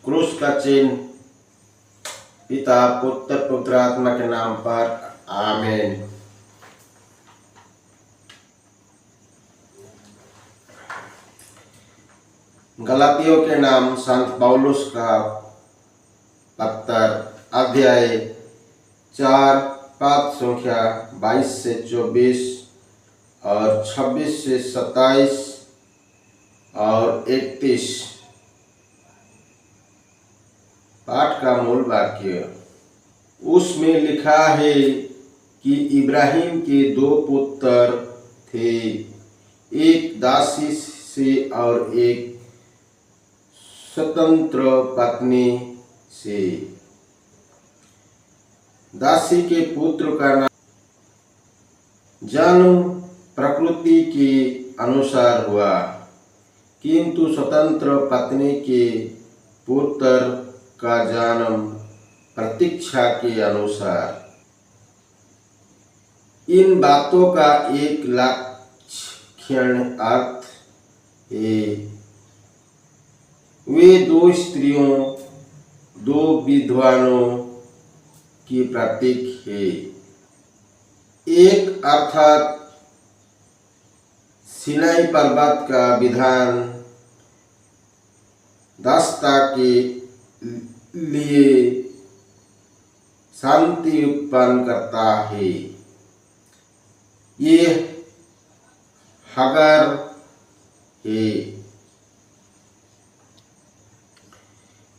क्रूस का चिन्ह पिता पुत्र पवित्र आत्मा के नाम पर आमीन। गलातियों के नाम संत पौलुस का पत्र अध्याय 4 पद संख्या 22 से 24 और 26 से 27 और 31। पाठ का मूल वाक्य। उसमें लिखा है कि इब्राहिम के 2 पुत्र थे, एक दासी से और एक स्वतंत्र पत्नी से। दासी के पुत्र का नाम जन्म प्रकृति के अनुसार हुआ, किंतु स्वतंत्र पत्नी के पुत्र का जन्म प्रतीक्षा के अनुसार। इन बातों का एक लक्षण अर्थ है। वे 2 स्त्रियों 2 विद्वानों की प्रतीक है। एक अर्थात सिनाई पर्वत का विधान दासता के लिए शांति उत्पन्न करता है। ये हगर है,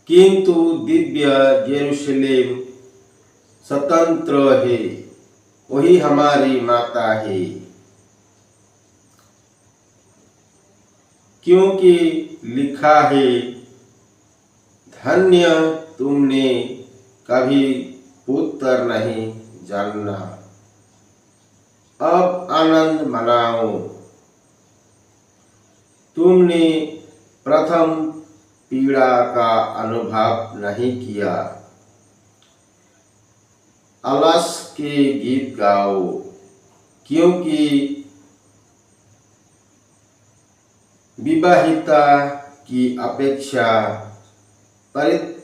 किंतु दिव्य यरूशलेम स्वतंत्र है, वही हमारी माता है, क्योंकि लिखा है, धन्य तुमने कभी पुत्र नहीं जानना। अब आनंद मनाओ, तुमने प्रथम पीड़ा का अनुभव नहीं किया। आलस के गीत गाओ, क्योंकि विवाहिता की अपेक्षा परित्यक्ता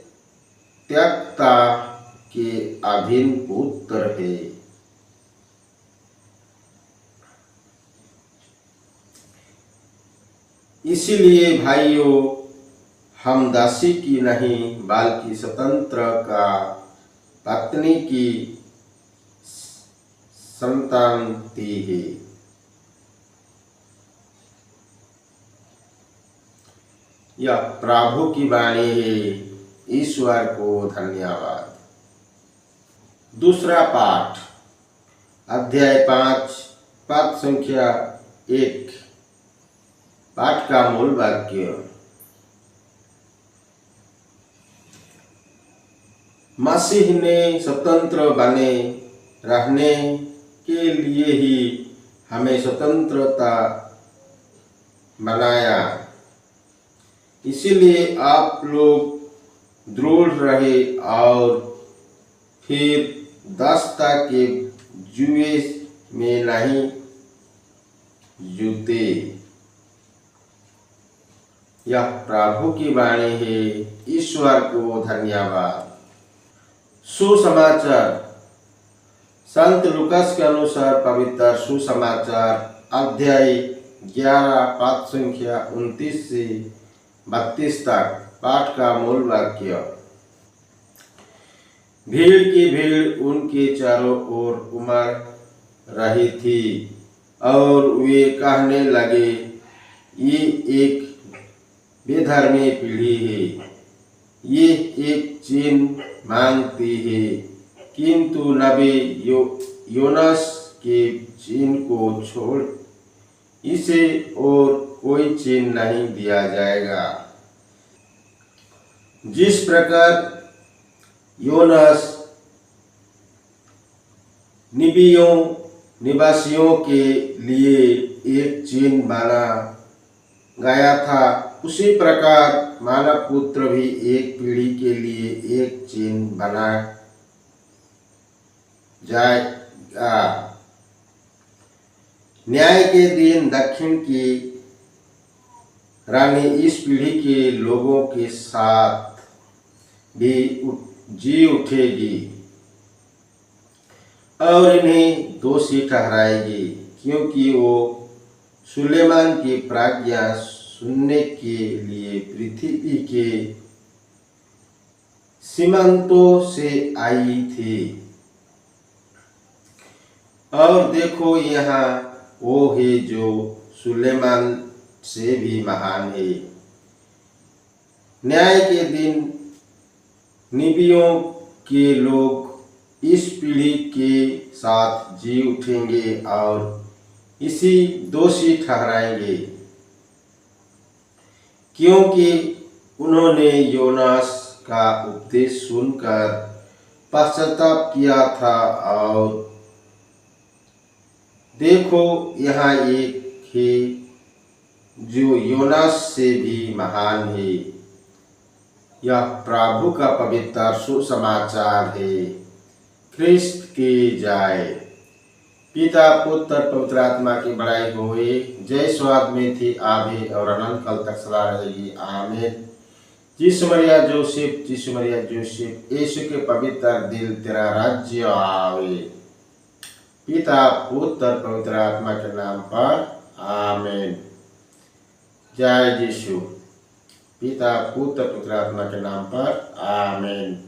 के अधीन पुत्र है। इसलिए भाइयों, हम दासी की नहीं बल्कि स्वतंत्र का पत्नी की संतानती है। यह प्रभु की वाणी है। ईश्वर को धन्यवाद। दूसरा पाठ अध्याय 5 पद संख्या 1। पाठ का मूल वाक्य। मसीह ने स्वतंत्र बने रहने के लिए ही हमें स्वतंत्रता बनाया। इसीलिए आप लोग दृढ़ रहे और फिर दासता के जुए में नहीं जूते। यह प्रभु की वाणी है। ईश्वर को धन्यवाद। सुसमाचार। संत लूकास के अनुसार पवित्र सुसमाचार अध्याय 11 पद संख्या 29 से 32 तक। पाठ का मूल वाक्य। भीड़ की भीड़ उनके चारों ओर उमड़ रही थी और वे कहने लगे, ये एक बेधर्मी पीढ़ी है, ये एक चिन्ह मांगती है, किंतु नबी योनास के चिन्ह को छोड़ इसे और कोई चिन्ह नहीं दिया जाएगा। जिस प्रकार योनास निवासियों के लिए एक चिन्ह बना गया था, उसी प्रकार मानव पुत्र भी एक पीढ़ी के लिए एक चिन्ह बना जाएगा। न्याय के दिन दक्षिण की रानी इस पीढ़ी के लोगों के साथ भी जी उठेगी और इन्हें दोषी ठहराएगी, क्योंकि वो सुलेमान की प्राज्ञा सुनने के लिए पृथ्वी के सीमांतों से आई थी। और देखो, यहाँ वो है जो सुलेमान से भी महान है। न्याय के दिन नबियों के लोग इस पीढ़ी के साथ जी उठेंगे और इसी दोषी ठहराएंगे, क्योंकि उन्होंने योनास का उपदेश सुनकर पश्चाताप किया था। और देखो, यहाँ एक है जो योनास से भी महान है। यह प्रभु का पवित्र सुसमाचार है। ख्रिस्त की जाए। पिता पुत्र पवित्र आत्मा की बड़ाई होए। जय स्वाद में थी आवे और अनंत काल तक सदा रहेगी। आमीन। यीशु मरिया जोसेफ, यीशु मरिया जोसेफ, यीशु के पवित्र दिल तेरा राज्य आवे। पिता पुत्र पवित्र आत्मा के नाम पर आमीन। जय यीशु। पिता पुत्र पवित्र आत्मा के नाम पर आमीन।